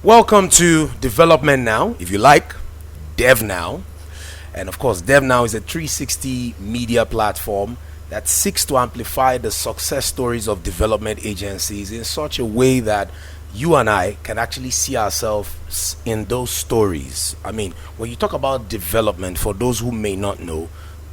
Welcome to Development Now, if you like, Dev Now. And of course, Dev Now is a 360 media platform that seeks to amplify the success stories of development agencies in such a way that you and I can actually see ourselves in those stories. I mean, when you talk about development, for those who may not know,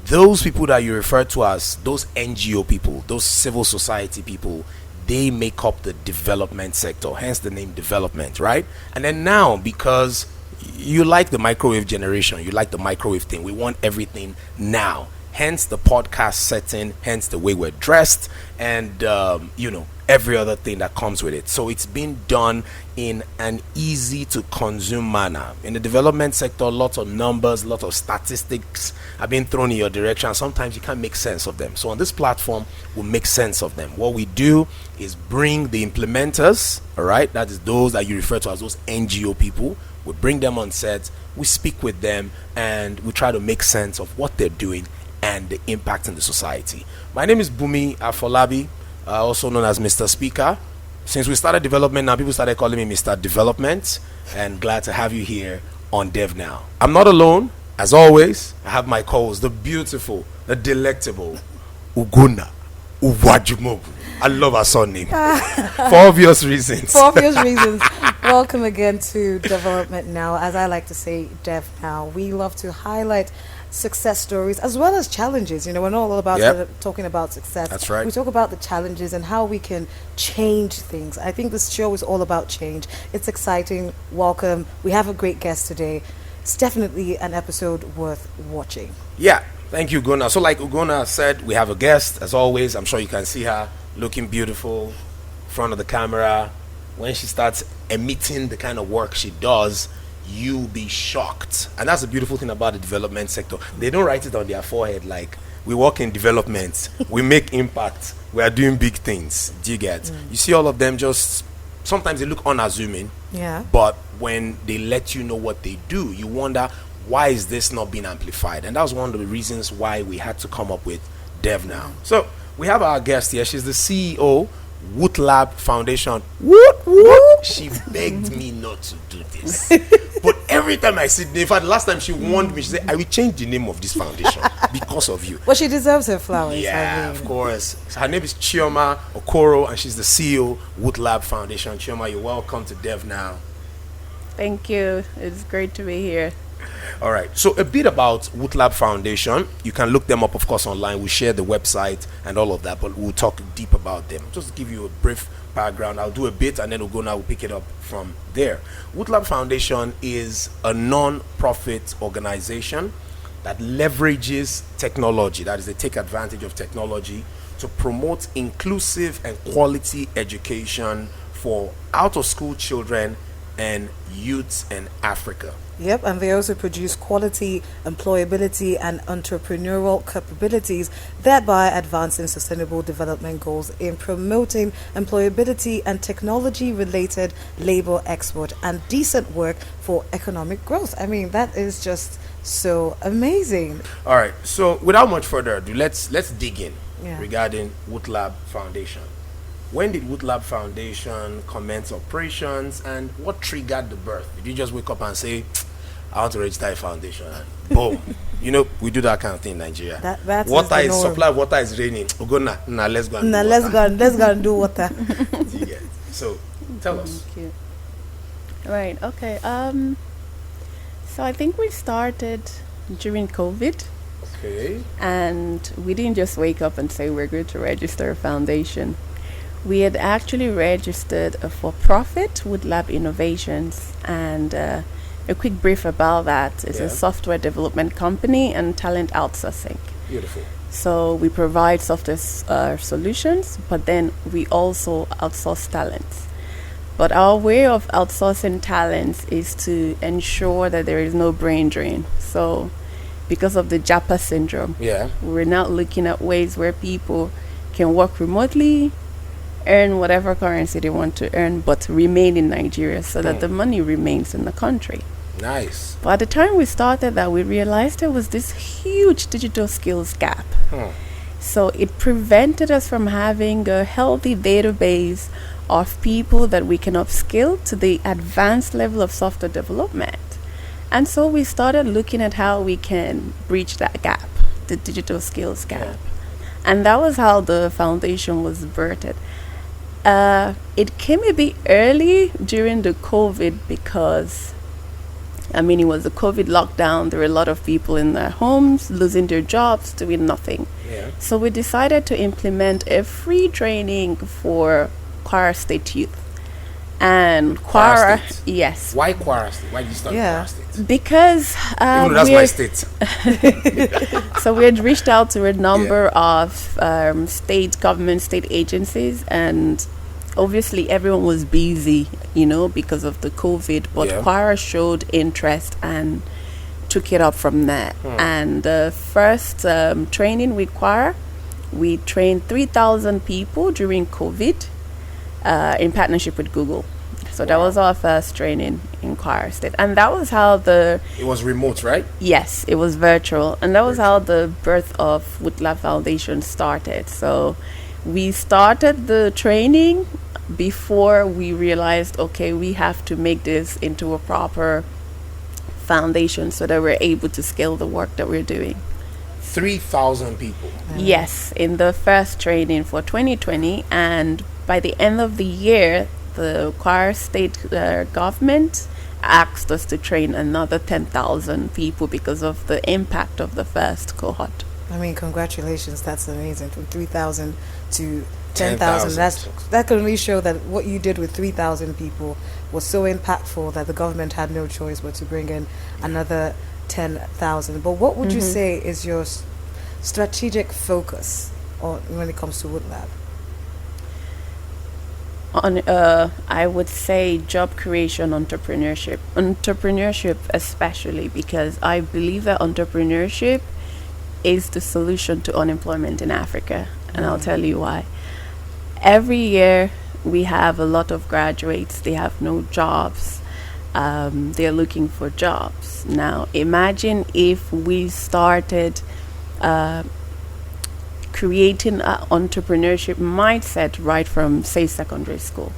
those people that you refer to as those NGO people, those civil society people, they make up the development sector, hence the name development, right? And then now, because you like the microwave generation, you like the microwave thing, we want everything now, hence the podcast setting, hence the way we're dressed, and every other thing that comes with it. So it's been done in an easy to consume manner. In the development sector, lots of numbers, lots of statistics have been thrown in your direction. Sometimes you can't make sense of them. So on this platform, we'll make sense of them. What we do is bring the implementers, all right? That is those that you refer to as those NGO people. We bring them on set, we speak with them, and we try to make sense of what they're doing and the impact in the society. My name is Bumi Afolabi, also known as Mr. Speaker. Since we started development now, people started calling me Mr. Development, and glad to have you here on Dev Now. I'm not alone. As always, I have my co-host, the beautiful, the delectable Uguna Uwajumobu. I love our son name for obvious reasons. Welcome again to Development Now. As I like to say, Dev Now. We love to highlight success stories as well as challenges. You know, we're not all about talking about success. That's right. We talk about the challenges and how we can change things. I think this show is all about change. It's exciting. Welcome. We have a great guest today. It's definitely an episode worth watching. Yeah. Thank you, Ugona. So like Ugona said, we have a guest. As always, I'm sure you can see her looking beautiful in front of the camera. When she starts emitting the kind of work she does, you'll be shocked. And that's the beautiful thing about the development sector. They don't write it on their forehead like, we work in development, we make impact, we are doing big things. Do you get? You see all of them just, sometimes they look unassuming. Yeah. But when they let you know what they do, you wonder, why is this not being amplified? And that was one of the reasons why we had to come up with Dev Now. So we have our guest here. She's the CEO, Woot Lab Foundation. Woot woot. She begged me not to do this, but every time I see, in fact, last time she warned me, she said, "I will change the name of this foundation because of you." Well, she deserves her flowers. Yeah, of course. So her name is Chioma Okoro, and she's the CEO, Woot Lab Foundation. Chioma, you're welcome to Dev Now. Thank you. It's great to be here. All right. So a bit about Woot Lab Foundation. You can look them up, of course, online. We share the website and all of that, but we'll talk deep about them. Just to give you a brief background, I'll do a bit and then we'll pick it up from there. Woot Lab Foundation is a non-profit organization that leverages technology. That is, they take advantage of technology to promote inclusive and quality education for out-of-school children and youths in Africa. Yep, and they also produce quality employability and entrepreneurial capabilities, thereby advancing sustainable development goals in promoting employability and technology-related labor export and decent work for economic growth. I mean, that is just so amazing. All right, so without much further ado, let's dig in regarding Woot Lab Foundation. When did Woot Lab Foundation commence operations, and what triggered the birth? Did you just wake up and say, I want to register a foundation, and boom? You know, we do that kind of thing in Nigeria. Water is supply of water is raining. Let's go and do water. So tell us. Thank you. Right, okay. So I think we started during COVID. Okay. And we didn't just wake up and say we're going to register a foundation. We had actually registered a for-profit Woot Lab Innovations, and a quick brief about that. It's a software development company and talent outsourcing. Beautiful. So we provide software solutions, but then we also outsource talents. But our way of outsourcing talents is to ensure that there is no brain drain. So because of the JAPA syndrome, we're now looking at ways where people can work remotely, earn whatever currency they want to earn, but remain in Nigeria so that the money remains in the country. Nice. By the time we started that, we realized there was this huge digital skills gap. So it prevented us from having a healthy database of people that we can upskill to the advanced level of software development. And so we started looking at how we can bridge that gap, the digital skills gap. And that was how the foundation was birthed. It came a bit early during the COVID because, it was the COVID lockdown. There were a lot of people in their homes, losing their jobs, doing nothing. Yeah. So we decided to implement a free training for Kwara State youth. And Kwara Kwara, State? yes. Why Kwara State? Why did you start Kwara State? Because Even though that's my state. so we had reached out to a number of state government, state agencies, and obviously everyone was busy, because of the COVID. But Kwara showed interest and took it up from there. And the first training with Kwara, we trained 3,000 people during COVID in partnership with Google. So that was our first training in Kwara State. And that was how It was remote, right? Yes, it was virtual. And that was how the birth of Woodlab Foundation started. So we started the training before we realized, okay, we have to make this into a proper foundation so that we're able to scale the work that we're doing. 3,000 people. Yes, in the first training for 2020. And by the end of the year, the Kwara State government asked us to train another 10,000 people because of the impact of the first cohort. Congratulations. That's amazing. From 3,000 to 10,000. That can really show that what you did with 3,000 people was so impactful that the government had no choice but to bring in another 10,000. But what would you say is your strategic focus when it comes to Woodlab? I would say job creation, entrepreneurship especially, because I believe that entrepreneurship is the solution to unemployment in Africa, and I'll tell you why. Every year we have a lot of graduates, they have no jobs, they're looking for jobs. Now imagine if we started creating an entrepreneurship mindset right from, say, secondary school.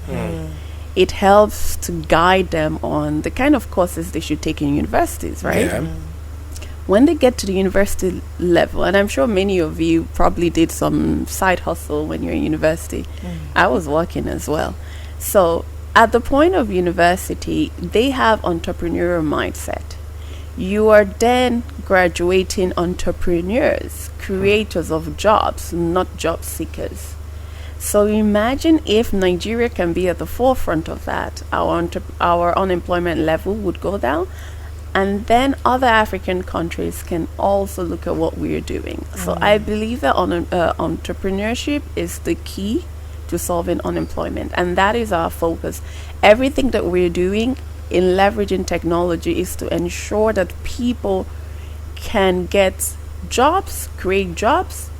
It helps to guide them on the kind of courses they should take in universities, right? When they get to the university level, and I'm sure many of you probably did some side hustle when you're in university. I was working as well. So at the point of university, they have entrepreneurial mindset. You are then graduating entrepreneurs, creators of jobs, not job seekers. So imagine if Nigeria can be at the forefront of that, our unemployment level would go down, and then other African countries can also look at what we're doing. So I believe that entrepreneurship is the key to solving unemployment, and that is our focus. Everything that we're doing in leveraging technology is to ensure that people can get jobs, create jobs,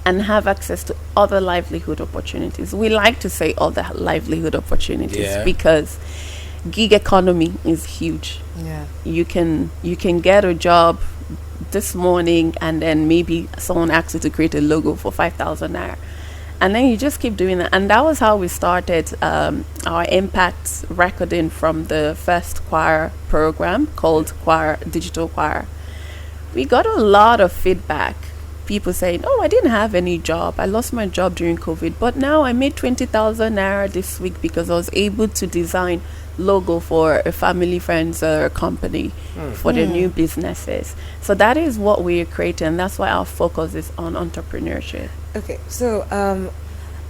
and have access to other livelihood opportunities. We like to say other livelihood opportunities because gig economy is huge. You can get a job this morning, and then maybe someone asks you to create a logo for 5,000 naira. And then you just keep doing that. And that was how we started our impact recording from the first choir program called Digital Choir. We got a lot of feedback. People saying, oh, I didn't have any job. I lost my job during COVID. But now I made 20,000 naira this week because I was able to design logo for a family friend's company for their new businesses. So that is what we are creating. That's why our focus is on entrepreneurship. Okay, so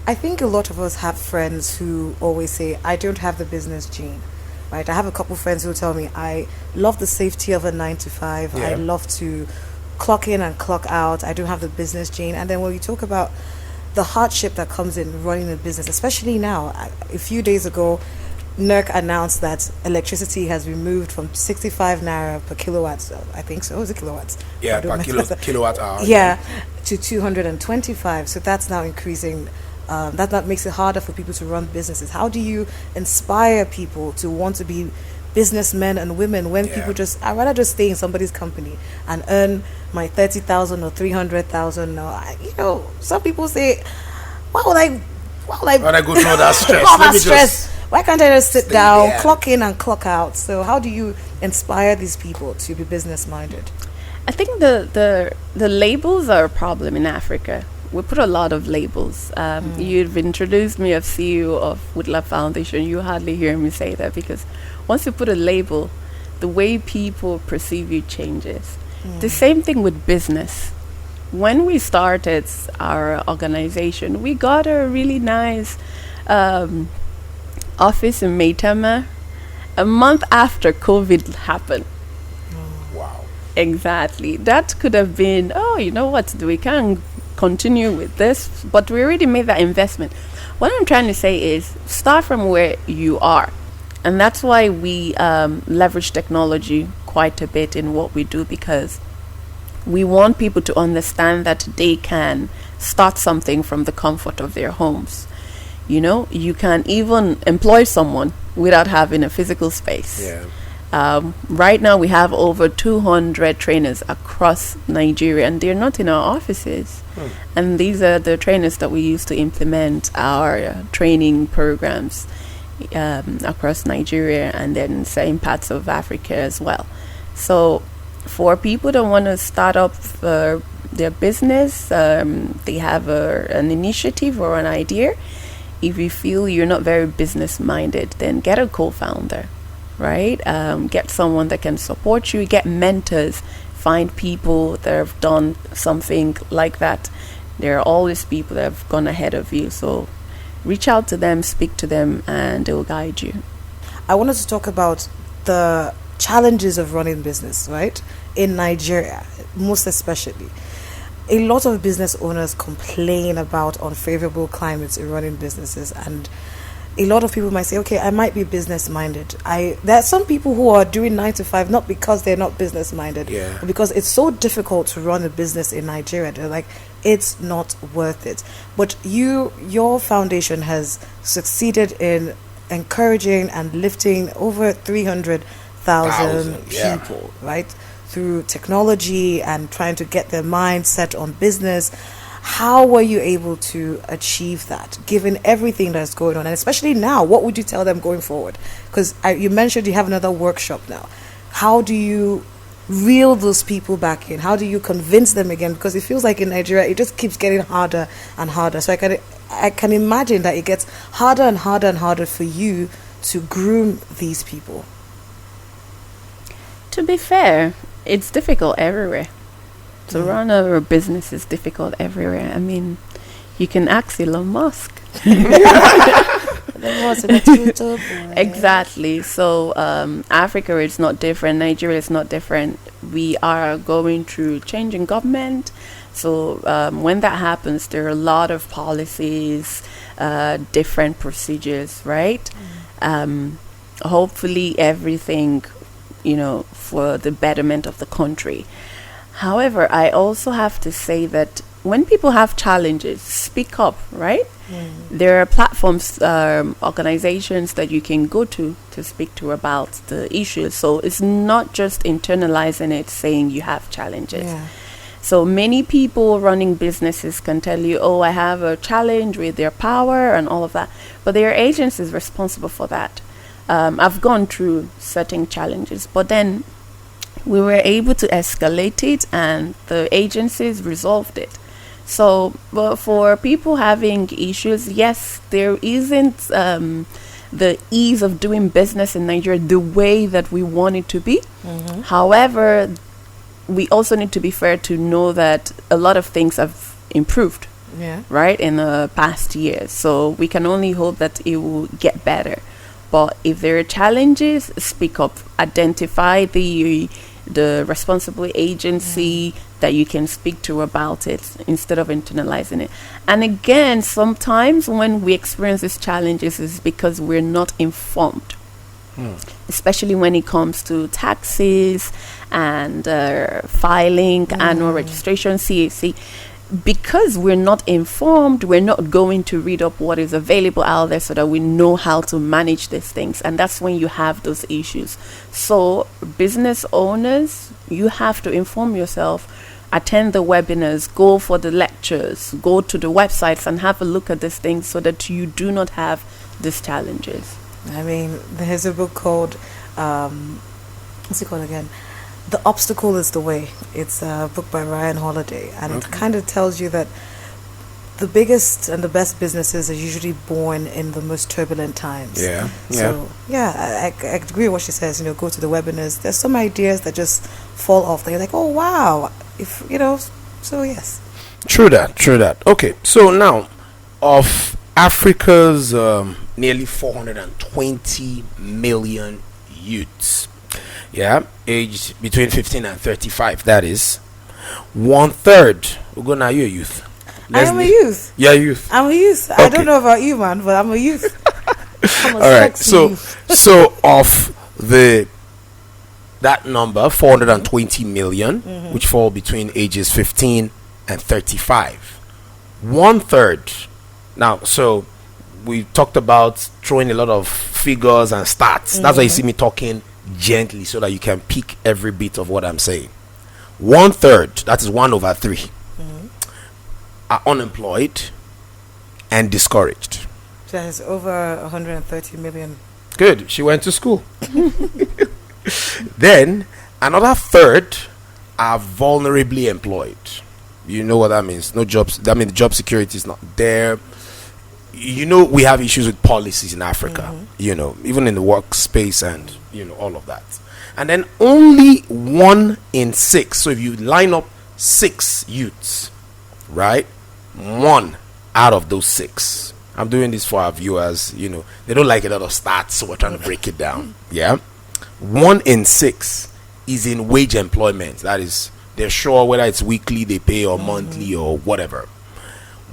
I think a lot of us have friends who always say, I don't have the business gene, right? I have a couple friends who tell me, I love the safety of a 9 to 5. I love to clock in and clock out. I don't have the business gene. And then when we talk about the hardship that comes in running a business, especially now, a few days ago, NERC announced that electricity has been moved from 65 naira per kilowatt, so I think so, is it kilowatts? Yeah, per kilowatt hour. Yeah, to 225. So that's now increasing. That makes it harder for people to run businesses. How do you inspire people to want to be businessmen and women when people I'd rather just stay in somebody's company and earn my 30,000 or 300,000? Some people say, why would I Well, like When I go through all that stress, all let that me stress. Why can't I just sit stay down, there. clock in and clock out? So how do you inspire these people to be business minded? I think the labels are a problem in Africa. We put a lot of labels. You've introduced me as CEO of Woodlab Foundation. You hardly hear me say that because once you put a label, the way people perceive you changes. The same thing with business. When we started our organization, we got a really nice office in Maitama a month after COVID happened. Wow. Exactly. That could have been, oh, you know what, we can continue with this, but we already made that investment. What I'm trying to say is start from where you are. And that's why we leverage technology quite a bit in what we do, because we want people to understand that they can start something from the comfort of their homes. You know, you can even employ someone without having a physical space. Yeah. Right now, we have over 200 trainers across Nigeria, and they're not in our offices. And these are the trainers that we use to implement our training programs across Nigeria and then certain parts of Africa as well. So, for people that want to start up their business, they have an initiative or an idea. If you feel you're not very business minded, then get a co-founder, right? Get someone that can support you, get mentors, find people that have done something like that. There are always people that have gone ahead of you. So reach out to them, speak to them, and they will guide you. I wanted to talk about the challenges of running business, right? In Nigeria, most especially. A lot of business owners complain about unfavorable climates in running businesses, and a lot of people might say, okay, I might be business minded. There are some people who are doing 9 to 5 not because they're not business minded, but because it's so difficult to run a business in Nigeria. They're like, it's not worth it. But your foundation has succeeded in encouraging and lifting over 300,000 people, right? Through technology and trying to get their mind set on business. How were you able to achieve that, given everything that's going on? And especially now, what would you tell them going forward? Because you mentioned you have another workshop now. How do you reel those people back in? How do you convince them again? Because it feels like in Nigeria, it just keeps getting harder and harder. So I can imagine that it gets harder and harder and harder for you to groom these people. To be fair, it's difficult everywhere. To run a business is difficult everywhere. I mean, you can ask Elon Musk. Exactly. So Africa is not different. Nigeria is not different. We are going through changing government. So when that happens, there are a lot of policies, different procedures, right? Hopefully everything, for the betterment of the country. However, I also have to say that when people have challenges, speak up, right? There are platforms, organizations that you can go to speak to about the issues. So it's not just internalizing it, saying you have challenges. Yeah. So many people running businesses can tell you, oh, I have a challenge with their power and all of that. But their agency is responsible for that. I've gone through certain challenges, but then we were able to escalate it and the agencies resolved it. So, but for people having issues, yes, there isn't the ease of doing business in Nigeria the way that we want it to be. However, we also need to be fair to know that a lot of things have improved, right, in the past years. So we can only hope that it will get better. But if there are challenges, speak up, identify the responsible agency that you can speak to about it instead of internalizing it. And again, sometimes when we experience these challenges is because we're not informed, especially when it comes to taxes and filing, annual registration, CAC. Because we're not informed, we're not going to read up what is available out there so that we know how to manage these things. And that's when you have those issues. So business owners, you have to inform yourself attend the webinars, go for the lectures, go to the websites and have a look at these things so that you do not have these challenges. I mean, there's a book called, what's it called again? The Obstacle is the Way. It's a book by Ryan Holiday, and it kind of tells you that the biggest and the best businesses are usually born in the most turbulent times. Yeah. So, I agree with what she says. Go to the webinars. There's some ideas that just fall off. They're like, oh, wow. So yes. True that. Okay, so now, of Africa's nearly 420 million youths, aged between 15 and 35, that is, 1/3. We're going now, you're a youth. I am a youth. Yeah, youth. I'm a youth. Okay. I don't know about you, man, but I'm a youth. I'm a All right. sexy So, youth. of that number, 420 million, which fall between ages 15 and 35, 1/3. Now, so we talked about throwing a lot of figures and stats. That's why you see me talking gently so that you can pick every bit of what I'm saying. 1/3, that is 1/3, are unemployed and discouraged. There's over 130 million. Good, she went to school. Then another third are vulnerably employed. You know what that means? No jobs. That means job security is not there. We have issues with policies in Africa, even in the workspace and all of that. And then only 1 in 6. So if you line up 6 youths, right, 1 out of those 6. I'm doing this for our viewers. They don't like a lot of stats, so we're trying to break it down. 1 in 6 is in wage employment. That is, they're sure whether it's weekly they pay or monthly or whatever.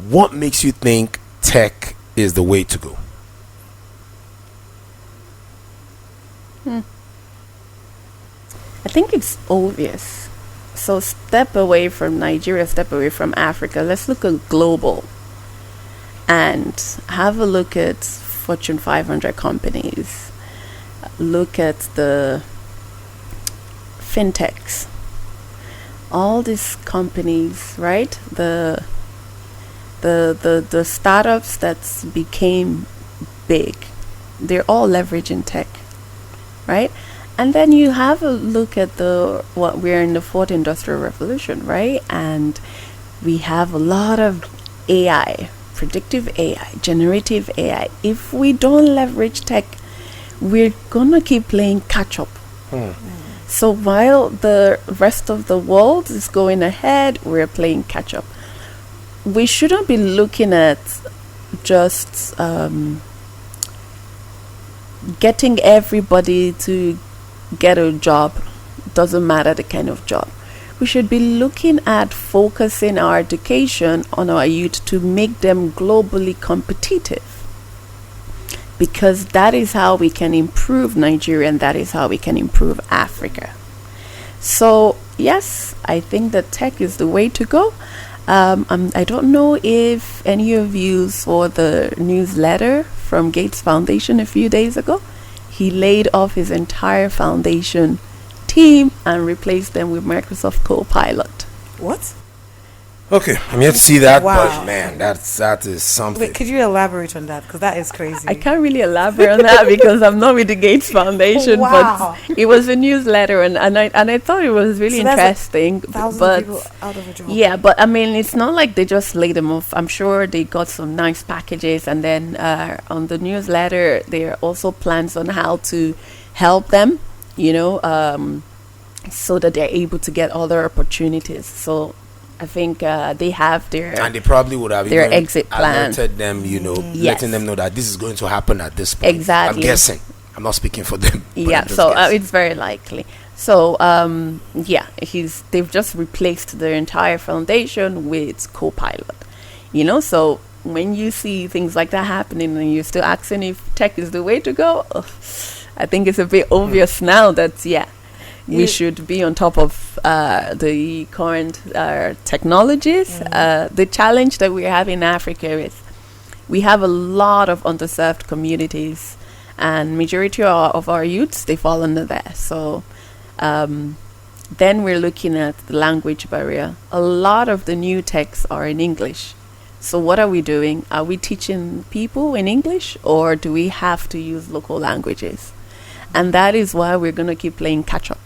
What makes you think tech is the way to go? I think it's obvious. So step away from Nigeria, step away from Africa. Let's look at global and have a look at Fortune 500 companies. Look at the fintechs. All these companies, right? The startups that became big, they're all leveraging tech, right? And then you have a look at what we're in the fourth industrial revolution, right? And we have a lot of AI, predictive AI, generative AI. If we don't leverage tech, we're gonna keep playing catch up. So while the rest of the world is going ahead, we're playing catch up. We shouldn't be looking at just getting everybody to get a job. Doesn't matter the kind of job. We should be looking at focusing our education on our youth to make them globally competitive, because that is how we can improve Nigeria and that is how we can improve Africa. So yes, I think that tech is the way to go. I don't know if any of you saw the newsletter from Gates Foundation a few days ago. He laid off his entire foundation team and replaced them with Microsoft Copilot. What? Okay, I'm yet to see that, Wow. but man, that is something. Wait, could you elaborate on that? Because that is crazy. I can't really elaborate on that because I'm not with the Gates Foundation, Wow. but it was a newsletter and I thought it was really So that's interesting. Thousands But of people out of a job. yeah, but I mean, it's not like they just laid them off. I'm sure they got some nice packages, and then on the newsletter, there are also plans on how to help them, so that they're able to get other opportunities. So I think they have their And they probably would have their even exit plan. alerted them, Yes. letting them know that this is going to happen at this point. Exactly. I'm guessing. I'm not speaking for them. but Yeah, I'm just so guessing. it's very likely. So they've just replaced their entire foundation with Copilot. So when you see things like that happening and you're still asking if tech is the way to go, I think it's a bit obvious now that we should be on top of the current technologies. The challenge that we have in Africa is we have a lot of underserved communities, and majority of our youths, they fall under there. So Then we're looking at the language barrier. A lot of the new texts are in English. So what are we doing? Are we teaching people in English, or do we have to use local languages? And that is why we're going to keep playing catch up,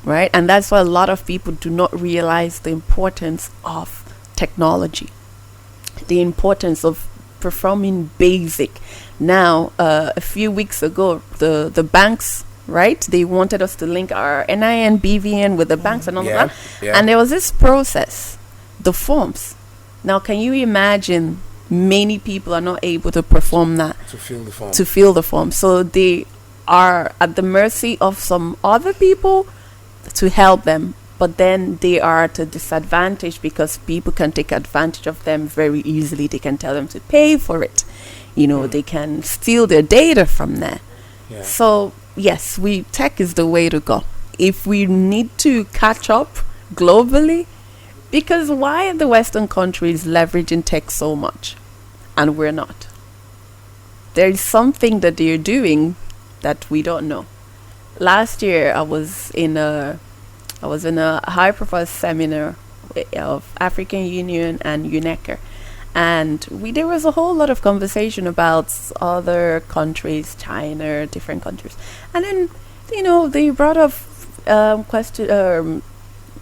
right? And that's why a lot of people do not realize the importance of technology, the importance of performing basic. Now, a few weeks ago, the banks, right? They wanted us to link our NIN, BVN with the banks and all of that. Yeah. And there was this process, the forms. Now, can you imagine many people are not able to perform that? To fill the form. To fill the form. So they are at the mercy of some other people to help them. But then they are at a disadvantage because people can take advantage of them very easily. They can tell them to pay for it. They can steal their data from there. Yeah. So, yes, tech is the way to go. If we need to catch up globally, because why are the Western countries leveraging tech so much and we're not? There is something that they're doing that we don't know. Last year, I was in a high-profile seminar of African Union and UNECA, and there was a whole lot of conversation about other countries, China, different countries, and then they brought up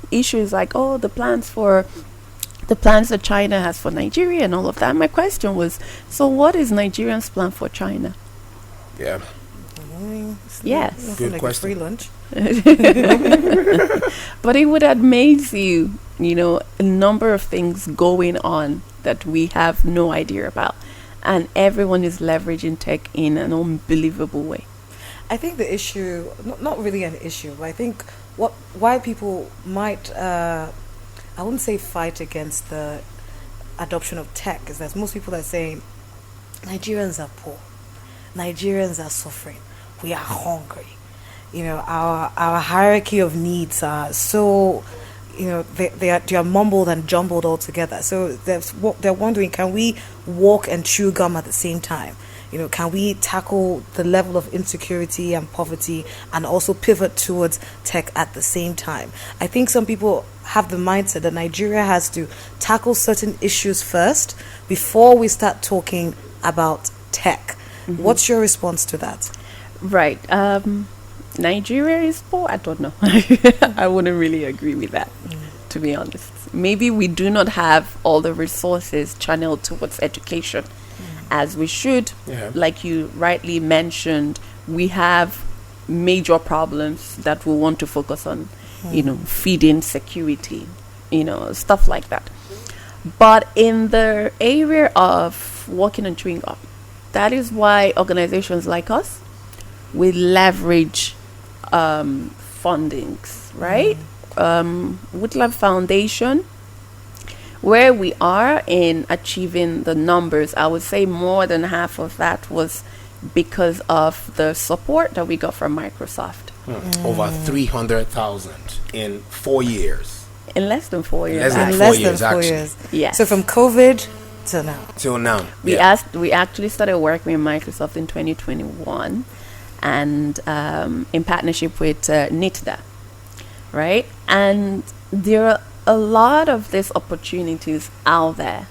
issues like the plans that China has for Nigeria and all of that. My question was, so what is Nigerians' plan for China? Yeah. Yes. Good like question. A free lunch. But it would amaze you, a number of things going on that we have no idea about. And everyone is leveraging tech in an unbelievable way. I think the issue, not really an issue, but I think why people might, I wouldn't say fight against the adoption of tech, is that most people are saying Nigerians are poor, Nigerians are suffering, we are hungry. Our hierarchy of needs are so, they are mumbled and jumbled all together. So they're wondering, can we walk and chew gum at the same time? Can we tackle the level of insecurity and poverty and also pivot towards tech at the same time? I think some people have the mindset that Nigeria has to tackle certain issues first before we start talking about tech. Mm-hmm. What's your response to that? Right. Nigeria is poor? I don't know. I wouldn't really agree with that, to be honest. Maybe we do not have all the resources channeled towards education as we should. Yeah. Like you rightly mentioned, we have major problems that we want to focus on, feeding, security, stuff like that. But in the area of walking and chewing gum, that is why organizations like us, we leverage fundings, right? Woodlab Foundation, where we are in achieving the numbers, I would say more than half of that was because of the support that we got from Microsoft. Over 300,000 in 4 years. In less than 4 years. In less than 4 years. Yes. So from COVID till now. We actually started working with Microsoft in 2021, and in partnership with NITDA, right? And there are a lot of these opportunities out there.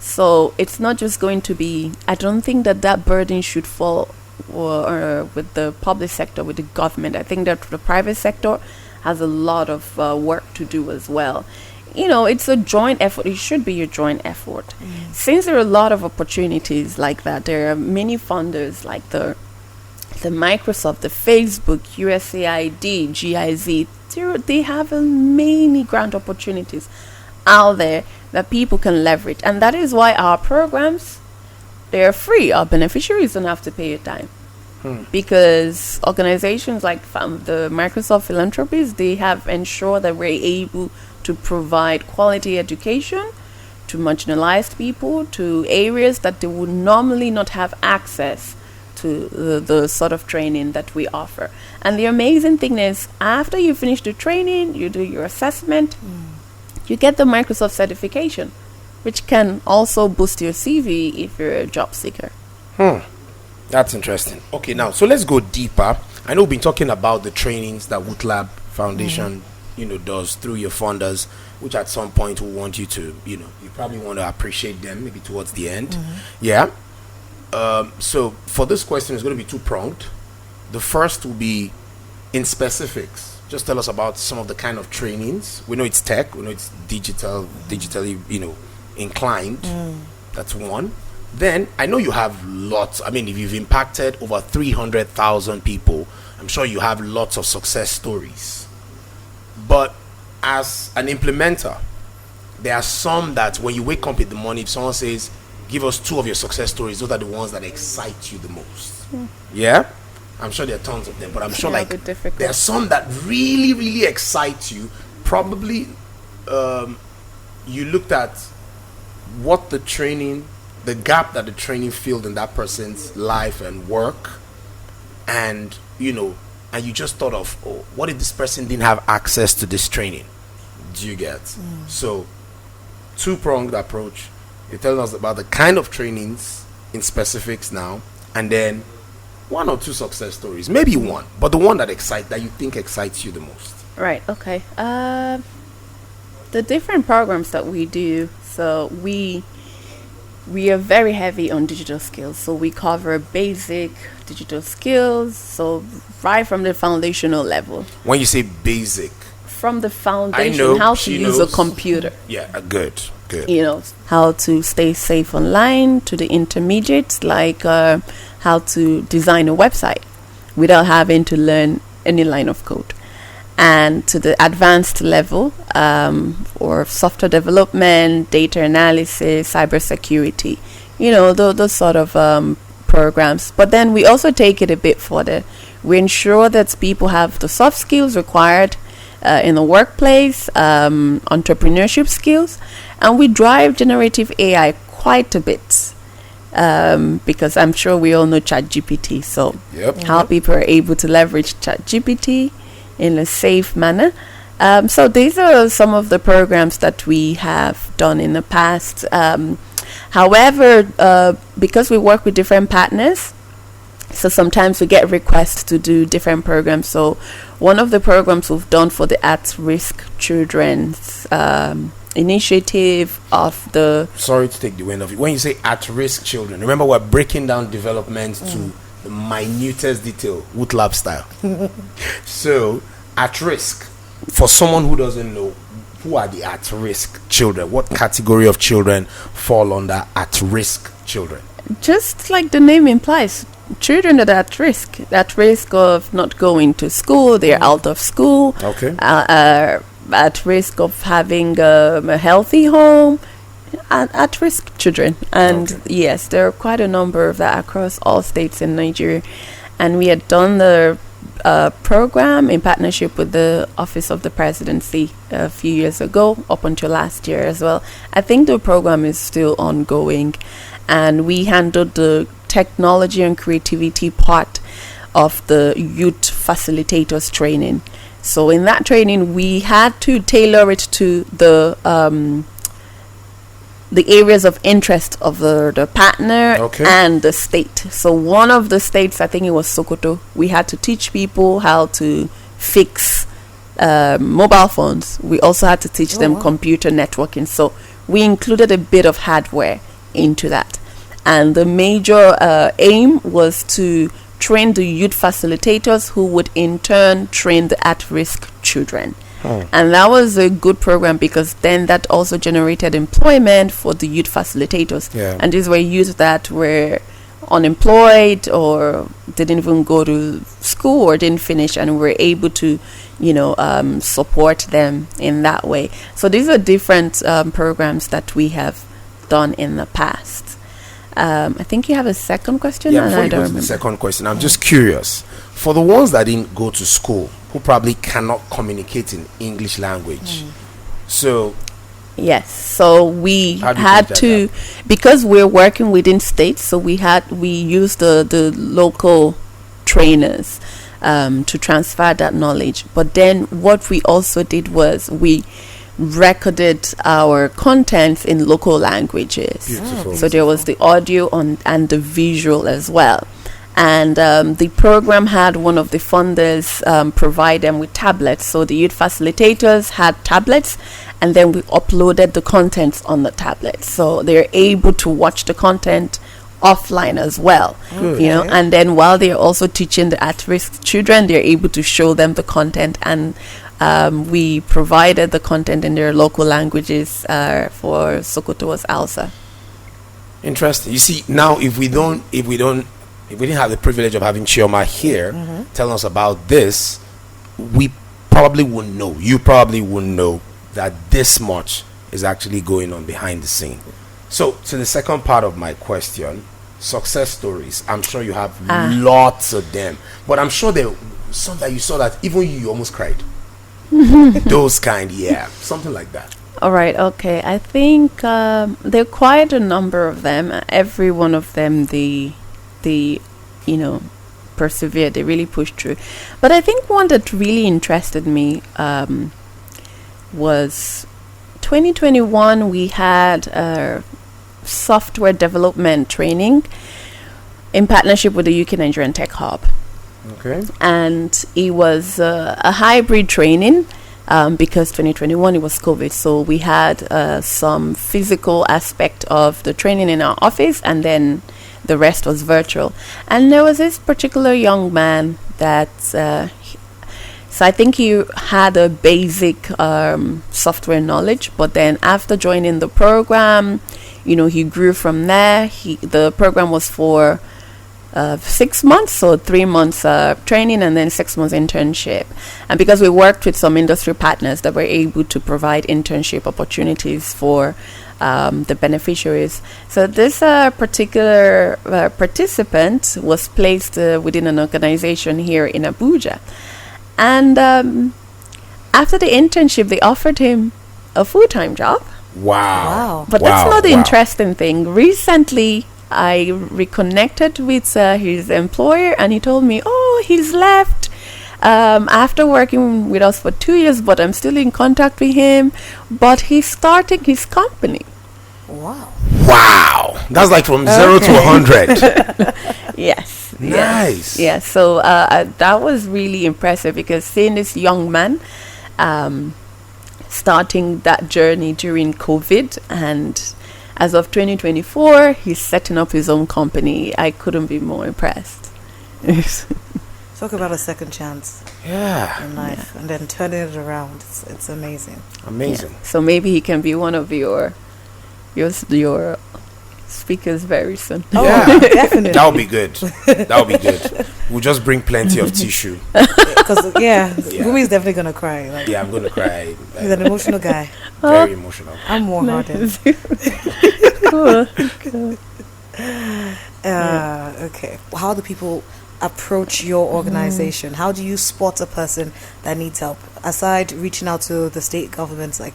So it's not just going to be, I don't think that burden should fall with the public sector, with the government. I think that the private sector has a lot of work to do as well. It's a joint effort. It should be a joint effort. Since there are a lot of opportunities like that, there are many funders like the Microsoft, the Facebook, USAID, GIZ. They have many grant opportunities out there that people can leverage. And that is why our programs, they're free. Our beneficiaries don't have to pay a dime. Because organizations like the Microsoft Philanthropies, they have ensured that we're able to provide quality education to marginalized people, to areas that they would normally not have access to the sort of training that we offer. And the amazing thing is, after you finish the training, you do your assessment, you get the Microsoft certification, which can also boost your CV if you're a job seeker. That's interesting. Okay, now, so let's go deeper. I know we've been talking about the trainings that Woodlab foundation, does through your funders, which at some point will want you to, you probably want to appreciate them maybe towards the end. Yeah. So for this question, it's going to be two-pronged. The first will be in specifics. Just tell us about some of the kind of trainings. We know it's tech. We know it's digitally, inclined. That's one. Then I know you have lots. I mean, if you've impacted over 300,000 people, I'm sure you have lots of success stories. But as an implementer, there are some that when you wake up in the morning, if someone says, give us 2 of your success stories, those are the ones that excite you the most. Yeah? I'm sure there are tons of them, but I'm sure there are some that really, really excite you. Probably you looked at what the gap that the training filled in that person's life and work, and and you just thought of, what if this person didn't have access to this training? Do you get? So, two-pronged approach. You're telling us about the kind of trainings in specifics now, and then 1 or 2 success stories, maybe one, but the one that you think excites you the most. Right. Okay. The different programs that we do. So we are very heavy on digital skills. So we cover basic digital skills. So right from the foundational level. When you say basic, from the foundation, how to use a computer. Yeah, good. How to stay safe online, to the intermediates, like how to design a website without having to learn any line of code, and to the advanced level or software development, data analysis, cybersecurity, those sort of programs. But then we also take it a bit further. We ensure that people have the soft skills required in the workplace, entrepreneurship skills, and we drive generative AI quite a bit, because I'm sure we all know ChatGPT. So how people are able to leverage ChatGPT in a safe manner. So these are some of the programs that we have done in the past. However, because we work with different partners, so sometimes we get requests to do different programs. So one of the programs we've done for the at-risk children's initiative of the... Sorry to take the wind off it. When you say at-risk children, remember we're breaking down development to the minutest detail, Wood Lab style. So, at-risk, for someone who doesn't know, who are the at-risk children? What category of children fall under at-risk children? Just like the name implies, children that are at risk of not going to school, they're out of school, at risk of having a healthy home, at risk children. And yes, there are quite a number of that across all states in Nigeria. And we had done the program in partnership with the Office of the Presidency a few years ago, up until last year as well. I think the program is still ongoing, and we handled the technology and creativity part of the youth facilitators training. So in that training, we had to tailor it to the areas of interest of the partner and the state. So one of the states, I think it was Sokoto, we had to teach people how to fix mobile phones. We also had to teach them computer networking. So we included a bit of hardware into that. And the major aim was to train the youth facilitators, who would in turn train the at-risk children. And that was a good program, because then that also generated employment for the youth facilitators. And these were youth that were unemployed or didn't even go to school or didn't finish, and were able to support them in that way. So these are different programs that we have done in the past. I think you have a second question. Yeah, before you go to the second question, I'm just curious. For the ones that didn't go to school, who probably cannot communicate in English language, so yes, so we had to, because we're working within states, so we used the local trainers to transfer that knowledge. But then what we also did was we recorded our contents in local languages. Beautiful. So there was the audio and the visual as well. And the program had one of the funders provide them with tablets. So the youth facilitators had tablets, and then we uploaded the contents on the tablets. So they're able to watch the content offline as well. Good. You know, and then while they're also teaching the at-risk children, they're able to show them the content, and we provided the content in their local languages for Sokoto as Alsa. Interesting. You see, now if we didn't have the privilege of having Chioma here telling us about this, we probably wouldn't know. You probably wouldn't know that this much is actually going on behind the scene. So, to the second part of my question, success stories. I'm sure you have lots of them, but I'm sure there some that you saw that even you almost cried. Those kind, something like that. All right, okay. I think there are quite a number of them. Every one of them, they persevered. They really pushed through. But I think one that really interested me was 2021. We had software development training in partnership with the UK Nigerian Tech Hub. Okay. And it was a hybrid training because 2021 it was COVID. So we had some physical aspect of the training in our office, and then the rest was virtual. And there was this particular young man that so I think he had a basic software knowledge, but then after joining the program, he grew from there. The program was for 6 months, so 3 months training and then 6 months internship. And because we worked with some industry partners that were able to provide internship opportunities for the beneficiaries. So this particular participant was placed within an organization here in Abuja. And after the internship, they offered him a full-time job. Wow. But that's not the interesting thing. Recently, I reconnected with his employer, and he told me, he's left after working with us for 2 years, but I'm still in contact with him. But he's starting his company. Wow. That's like from 0 to 100. Yes. Nice. Yes. So that was really impressive, because seeing this young man starting that journey during COVID, and as of 2024, he's setting up his own company. I couldn't be more impressed. Talk about a second chance in life, and then turning it around. It's amazing. Amazing. Yeah. So maybe he can be one of your speakers very soon. Definitely. That would be good. We'll just bring plenty of tissue. Because Gumi is definitely gonna cry. I'm gonna cry. He's an emotional guy. Very emotional. I'm more hardened. Cool. Okay. How do people approach your organization? How do you spot a person that needs help? Aside reaching out to the state governments, like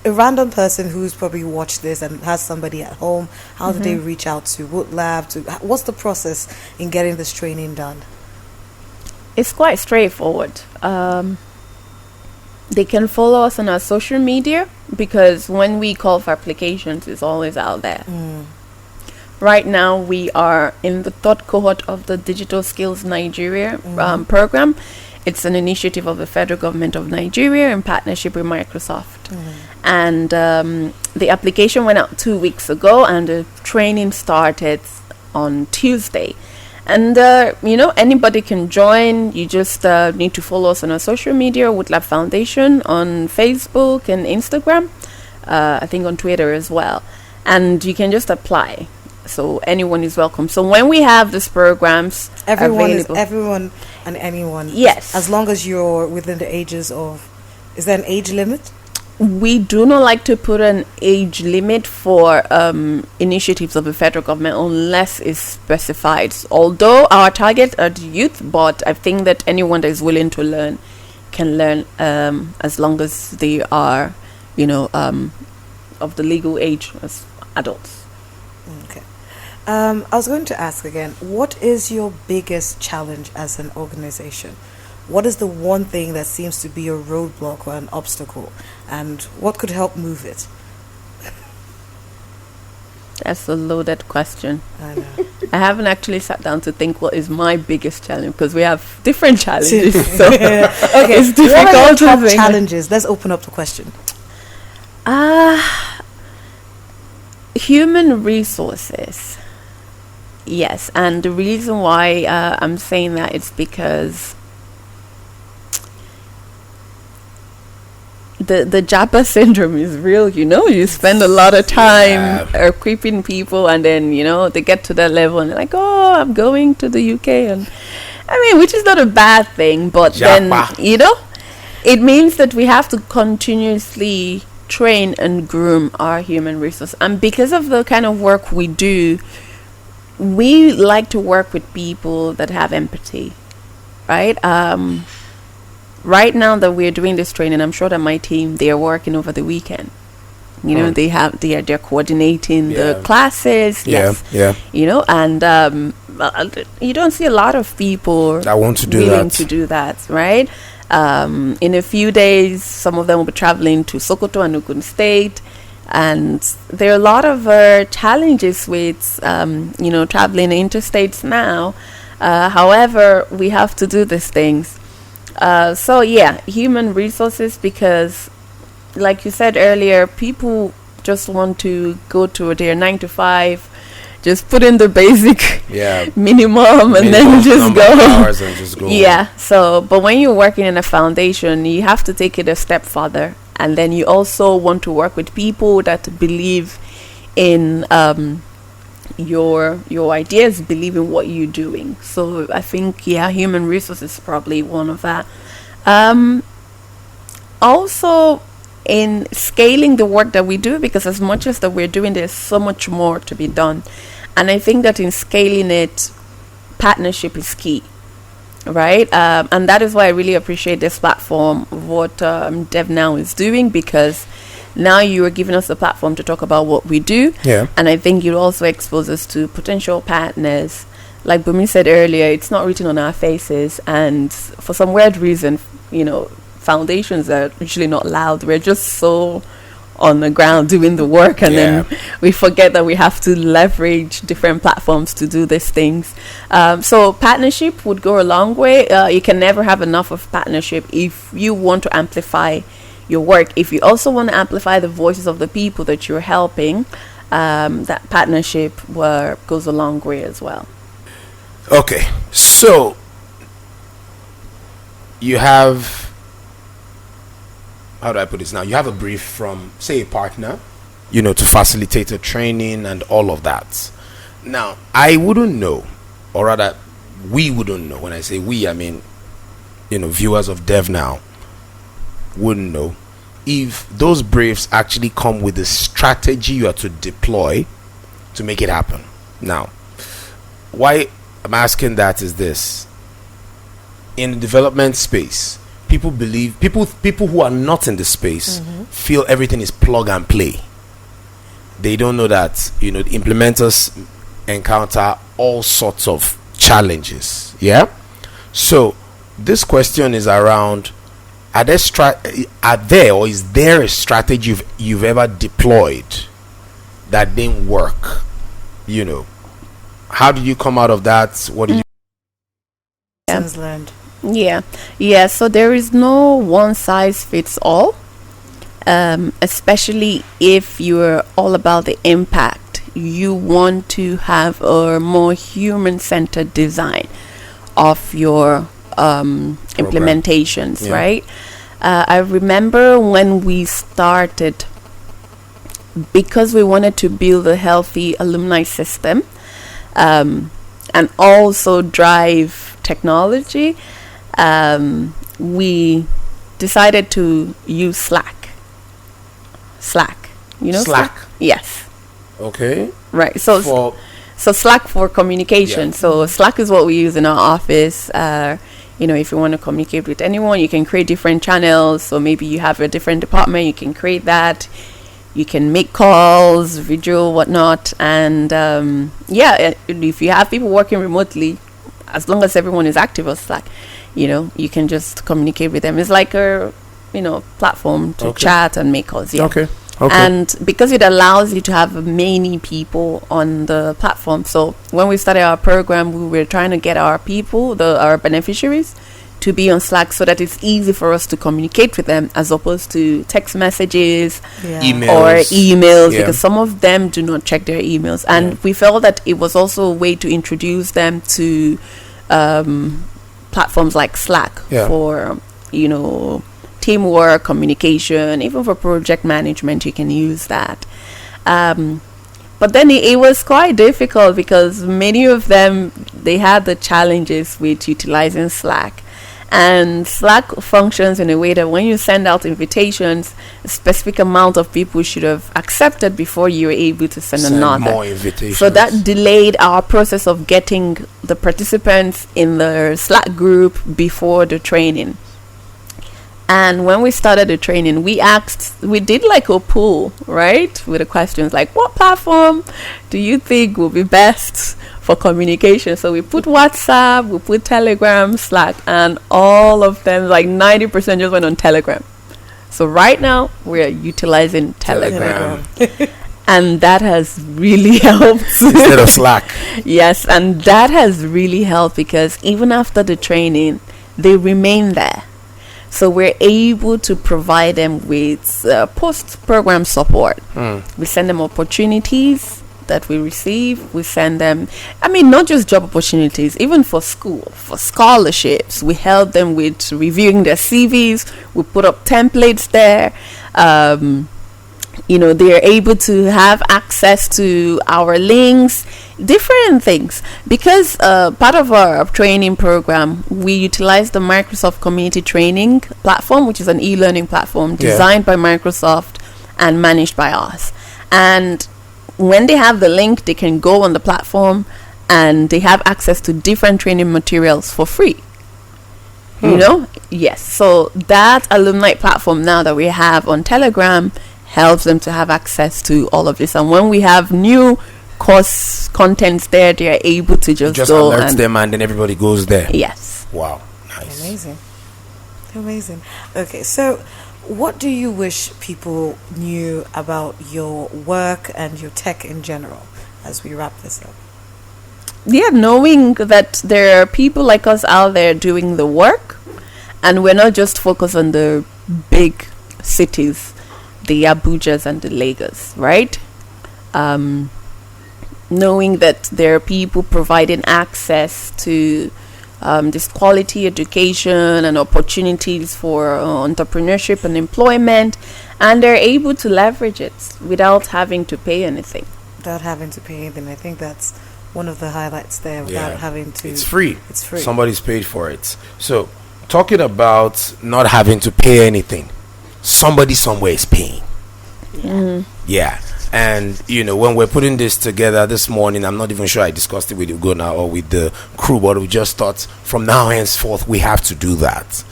a random person who's probably watched this and has somebody at home, how do they reach out to what lab? What's the process in getting this training done? It's quite straightforward. They can follow us on our social media, because when we call for applications, it's always out there. Right now, we are in the third cohort of the Digital Skills Nigeria program. It's an initiative of the federal government of Nigeria in partnership with Microsoft. And the application went out 2 weeks ago, and the training started on Tuesday. And, anybody can join. You just need to follow us on our social media, Wootlab Foundation, on Facebook and Instagram. I think on Twitter as well. And you can just apply. So anyone is welcome. So when we have these programs available, everyone and anyone. Yes. As long as you're within the ages of... Is there an age limit? We do not like to put an age limit for initiatives of the federal government unless it's specified. Although our target are the youth, but I think that anyone that is willing to learn can learn as long as they are, of the legal age as adults. Okay. I was going to ask again, what is your biggest challenge as an organization? What is the one thing that seems to be a roadblock or an obstacle? And what could help move it? That's a loaded question. I know. I haven't actually sat down to think what is my biggest challenge, because we have different challenges. So Okay, it's what are your difficult to top think. challenges? Let's open up the question. Human resources. Yes, and the reason why I'm saying that is because the Japa syndrome is real. You spend a lot of time equipping people, and then they get to that level and they're like, oh, I'm going to the UK, and I mean, which is not a bad thing, but Japa. then it means that we have to continuously train and groom our human resource. And because of the kind of work we do, we like to work with people that have empathy, right? Right now that we're doing this training, I'm sure that my team, they are working over the weekend. They're coordinating the classes. And you don't see a lot of people that want to do willing that. to do that, right? In a few days, some of them will be traveling to Sokoto and Ogun State, and there are a lot of challenges with traveling interstates now. However, we have to do these things. So human resources, because like you said earlier, people just want to go to their 9 to 5, just put in the basic minimum and then just go. So but when you're working in a foundation, you have to take it a step further, and then you also want to work with people that believe in your ideas, believe in what you're doing. So I think human resources is probably one of that. Also in scaling the work that we do, because as much as that we're doing, there's so much more to be done, and I think that in scaling it, partnership is key, right? And that is why I really appreciate this platform, what DevNow is doing, because now you are giving us the platform to talk about what we do. And I think you also expose us to potential partners. Like Bumi said earlier, it's not written on our faces, and for some weird reason, foundations are usually not loud. We're just so on the ground doing the work, and then we forget that we have to leverage different platforms to do these things. So partnership would go a long way. You can never have enough of partnership if you want to amplify your work. If you also want to amplify the voices of the people that you're helping, that partnership goes a long way as well. Okay, so you have, how do I put this now? You have a brief from, say, a partner, to facilitate a training and all of that. Now, I wouldn't know, or rather, we wouldn't know. When I say we, I mean, viewers of DevNow wouldn't know if those briefs actually come with the strategy you are to deploy to make it happen. Now, why I'm asking that is this: in the development space, people who are not in the space feel everything is plug and play. They don't know that the implementers encounter all sorts of challenges. So this question is around: is there a strategy you've ever deployed that didn't work? How did you come out of that? What did you Lessons learned. So there is no one size fits all, especially if you're all about the impact. You want to have a more human-centered design of your implementations, right? I remember when we started, because we wanted to build a healthy alumni system, and also drive technology, we decided to use Slack. Slack? Yes. Okay. Right. So Slack for communication. So Slack is what we use in our office. If you want to communicate with anyone, you can create different channels. So maybe you have a different department, you can create that. You can make calls, video, whatnot. And if you have people working remotely, as long as everyone is active on Slack, you can just communicate with them. It's like a platform to chat and make calls. Okay. Okay. And because it allows you to have many people on the platform. So when we started our program, we were trying to get our people, our beneficiaries, to be on Slack so that it's easy for us to communicate with them, as opposed to text messages or emails, because some of them do not check their emails. And we felt that it was also a way to introduce them to platforms like Slack for, teamwork, communication, even for project management. You can use that. But then it was quite difficult because many of them, they had the challenges with utilizing Slack. And Slack functions in a way that when you send out invitations, a specific amount of people should have accepted before you were able to send another. More invitations. So that delayed our process of getting the participants in the Slack group before the training. And when we started the training, we did like a poll, right? With the questions like, what platform do you think will be best for communication? So we put WhatsApp, we put Telegram, Slack, and all of them, like 90% just went on Telegram. So right now, we're utilizing Telegram. And that has really helped. Instead of Slack. Yes, and that has really helped because even after the training, they remain there. So we're able to provide them with post-program support. We send them opportunities that we receive. We send them, not just job opportunities, even for school, for scholarships. We help them with reviewing their CVs. We put up templates there. They're able to have access to our links, different things. Because part of our training program, we utilize the Microsoft Community Training platform, which is an e-learning platform designed by Microsoft and managed by us. And when they have the link, they can go on the platform and they have access to different training materials for free. Yes. So that alumni platform now that we have on Telegram helps them to have access to all of this. And when we have new course contents there, they are able to just go alerts them, and then everybody goes there. Yes. Wow. Nice. Amazing. Okay, so what do you wish people knew about your work and your tech in general as we wrap this up? Yeah, knowing that there are people like us out there doing the work, and we're not just focused on the big cities, the Abujas and the Lagos, right? Knowing that there are people providing access to this quality education and opportunities for entrepreneurship and employment, and they're able to leverage it without having to pay anything. Without having to pay anything. I think that's one of the highlights there, without having to... It's free. It's free. Somebody's paid for it. So, talking about not having to pay anything, somebody somewhere is paying. Yeah. And when we're putting this together this morning, I'm not even sure I discussed it with you now or with the crew, but we just thought from now henceforth we have to do that.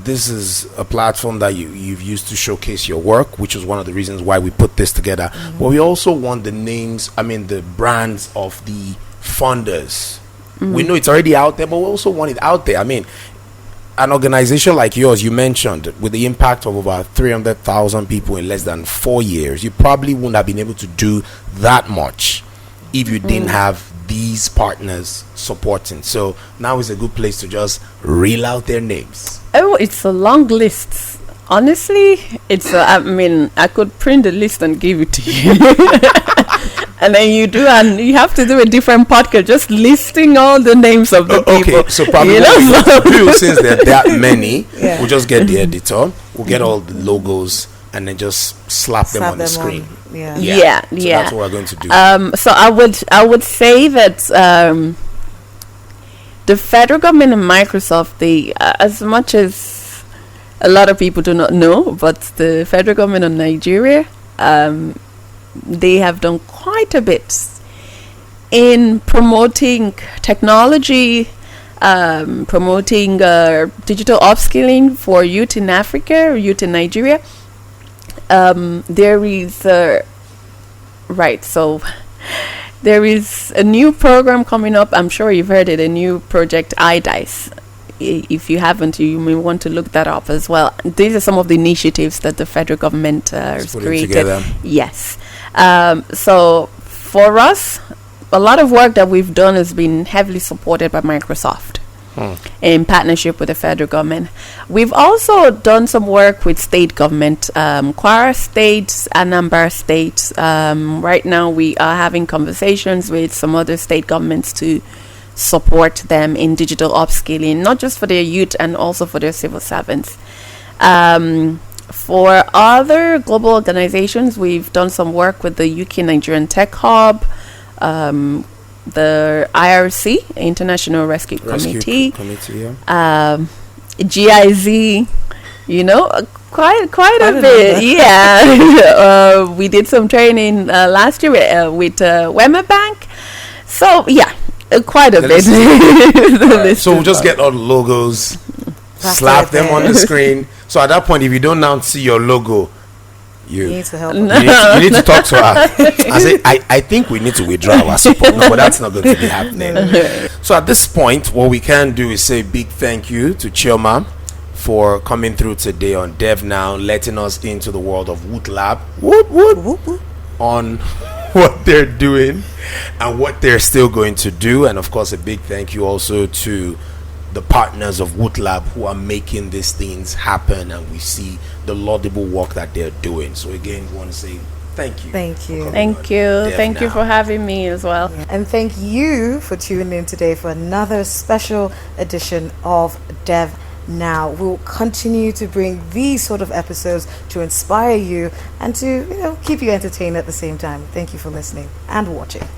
This is a platform that you've used to showcase your work, which is one of the reasons why we put this together. But we also want the brands of the funders. We know it's already out there, but we also want it out there. An organization like yours, you mentioned, with the impact of over 300,000 people in less than 4 years, you probably wouldn't have been able to do that much if you didn't have these partners supporting. So now is a good place to just reel out their names. Oh, it's a long list. Honestly, I could print the list and give it to you. And then you have to do a different podcast just listing all the names of the people. Okay, so probably since there are that many, we'll just get the editor, we'll get all the logos, and then just slap them on the screen. Yeah. So that's what we're going to do. So I would say that the federal government and Microsoft, they as much as a lot of people do not know, but the federal government of Nigeria, they have done quite a bit in promoting technology, promoting digital upskilling for youth in Africa, youth in Nigeria. There is there is a new program coming up. I'm sure you've heard it, a new project, iDice. if you haven't, you may want to look that up as well. These are some of the initiatives that the federal government has created. Together. Yes. So for us, a lot of work that we've done has been heavily supported by Microsoft in partnership with the federal government. We've also done some work with state government, Kwara State, Anambra State. Right now we are having conversations with some other state governments to support them in digital upskilling, not just for their youth and also for their civil servants. For other global organizations, we've done some work with the UK Nigerian Tech Hub, the IRC, International Rescue Committee, GIZ, quite a bit. Yeah. We did some training last year with Wema Bank. So, yeah, quite a bit. So we'll just get all the logos, slap them on the screen. So at that point, if you don't now see your logo, you need to help. You need to talk to her. I think we need to withdraw our support. No, but that's not going to be happening. So at this point, what we can do is say a big thank you to Chioma for coming through today on DevNow, letting us into the world of Woot Lab. On what they're doing and what they're still going to do. And of course, a big thank you also to the partners of Woot Lab who are making these things happen, and we see the laudable work that they're doing. So again, we want to say thank you. Thank you. Thank you for having me as well. Yeah. And thank you for tuning in today for another special edition of Dev Now. We'll continue to bring these sort of episodes to inspire you and to, keep you entertained at the same time. Thank you for listening and watching.